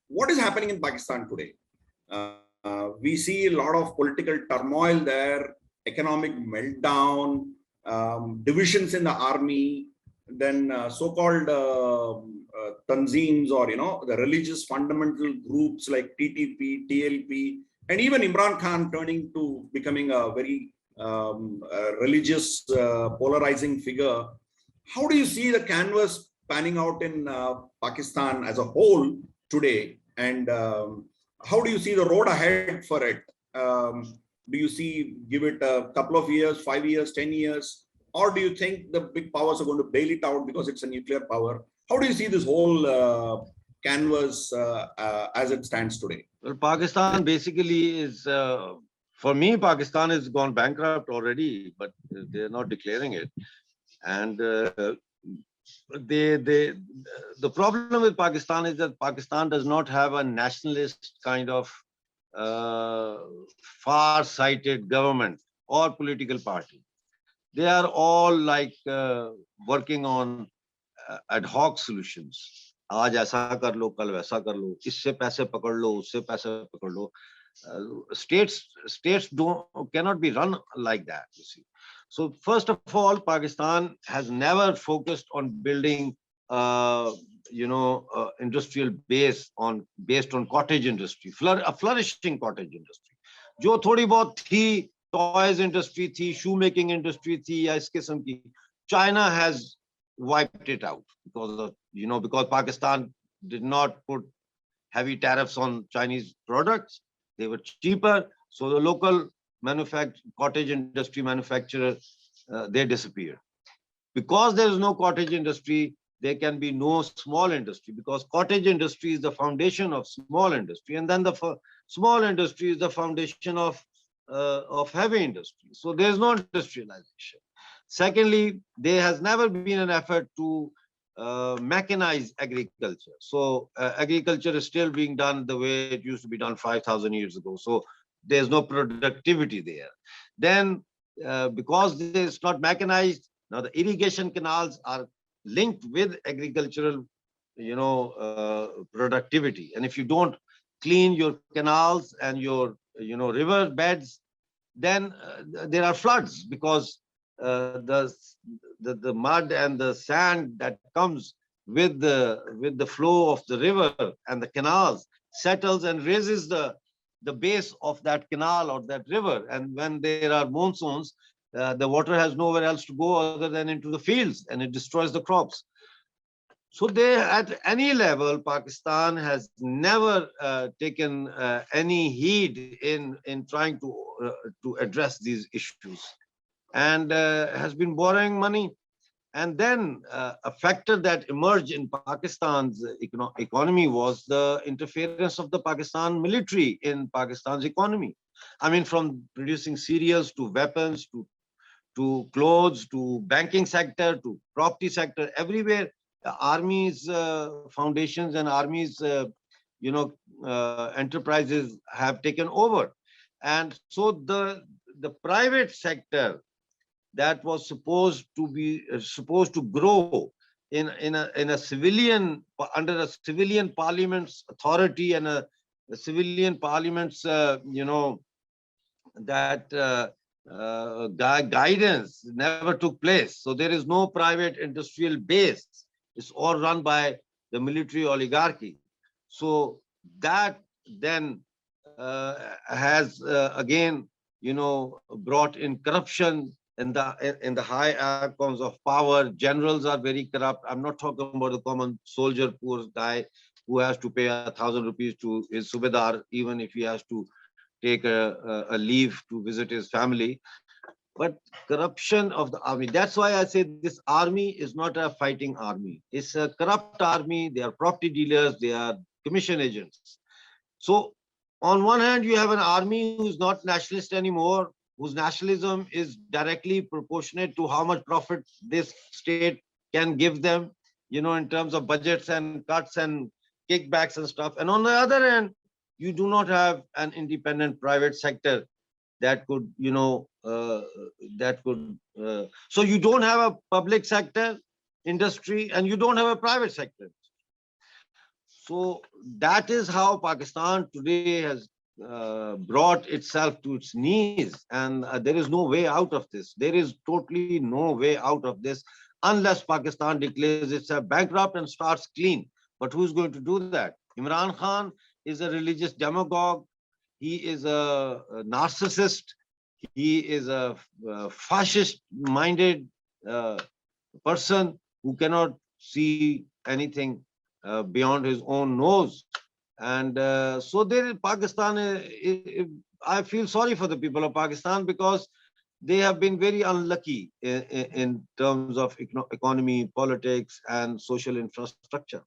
what is happening in Pakistan today? We see a lot of political turmoil there, economic meltdown, divisions in the army, then so-called tanzeems, or the religious fundamental groups like TTP, TLP, and even Imran Khan turning to becoming a very religious polarizing figure. How do you see the canvas panning out in Pakistan as a whole today, and how do you see the road ahead for it? Do you see, give it a couple of years, 5 years, 10 years, or do you think the big powers are going to bail it out because it's a nuclear power? How do you see this whole canvas as it stands today? Well, Pakistan basically is, for me, Pakistan has gone bankrupt already, but they're not declaring it. And the problem with Pakistan is that Pakistan does not have a nationalist kind of far-sighted government or political party. They are all like working on ad hoc solutions. आज ऐसा कर लो, कल वैसा कर लो, इससे पैसे पकड़ लो, उससे पैसे पकड़ लो. States cannot be run like that, you see. So first of all, Pakistan has never focused on building industrial base based on cottage industry, a flourishing cottage industry. जो थोड़ी बहुत थी, toys industry थी, shoemaking industry थी, या इस किस्म की, China has wiped it out because Pakistan did not put heavy tariffs on Chinese products. They were cheaper, so the local cottage industry manufacturer, they disappeared. Because there is no cottage industry, there can be no small industry, because cottage industry is the foundation of small industry, and then the small industry is the foundation of heavy industry. So there is no industrialization. Secondly, there has never been an effort to mechanize agriculture. So agriculture is still being done the way it used to be done 5,000 years ago. So there's no productivity there. Then because it's not mechanized, now the irrigation canals are linked with agricultural, productivity. And if you don't clean your canals and your, river beds, then there are floods, because the mud and the sand that comes with the flow of the river and the canals settles and raises the base of that canal or that river. And when there are monsoons, the water has nowhere else to go other than into the fields, and it destroys the crops. So at any level, Pakistan has never taken any heed in trying to address these issues, and has been borrowing money. And then a factor that emerged in Pakistan's economy was the interference of the Pakistan military in Pakistan's economy. I mean, from producing cereals to weapons to clothes to banking sector to property sector, everywhere armies, foundations and armies, enterprises have taken over. And so the private sector that was supposed to grow in a civilian, under a civilian parliament's authority and a civilian parliament's guidance, never took place. So there is no private industrial base. It's all run by the military oligarchy. So that then has again brought in corruption in the high icons of power. Generals are very corrupt. I'm not talking about the common soldier, poor guy who has to pay 1,000 rupees to his subedar, even if he has to take a leave to visit his family. But corruption of the army, that's why I say this army is not a fighting army. It's a corrupt army. They are property dealers. They are commission agents. So on one hand, you have an army who's not nationalist anymore, whose nationalism is directly proportionate to how much profit this state can give them, in terms of budgets and cuts and kickbacks and stuff. And on the other hand, you do not have an independent private sector that could, so you don't have a public sector industry and you don't have a private sector. So that is how Pakistan today has brought itself to its knees, and there is no way out of this. There is totally no way out of this unless Pakistan declares itself bankrupt and starts clean. But who's going to do that? Imran Khan is a religious demagogue. He is a narcissist. He is a fascist-minded person who cannot see anything beyond his own nose. And so there is Pakistan. I feel sorry for the people of Pakistan because they have been very unlucky in terms of economy, politics, and social infrastructure.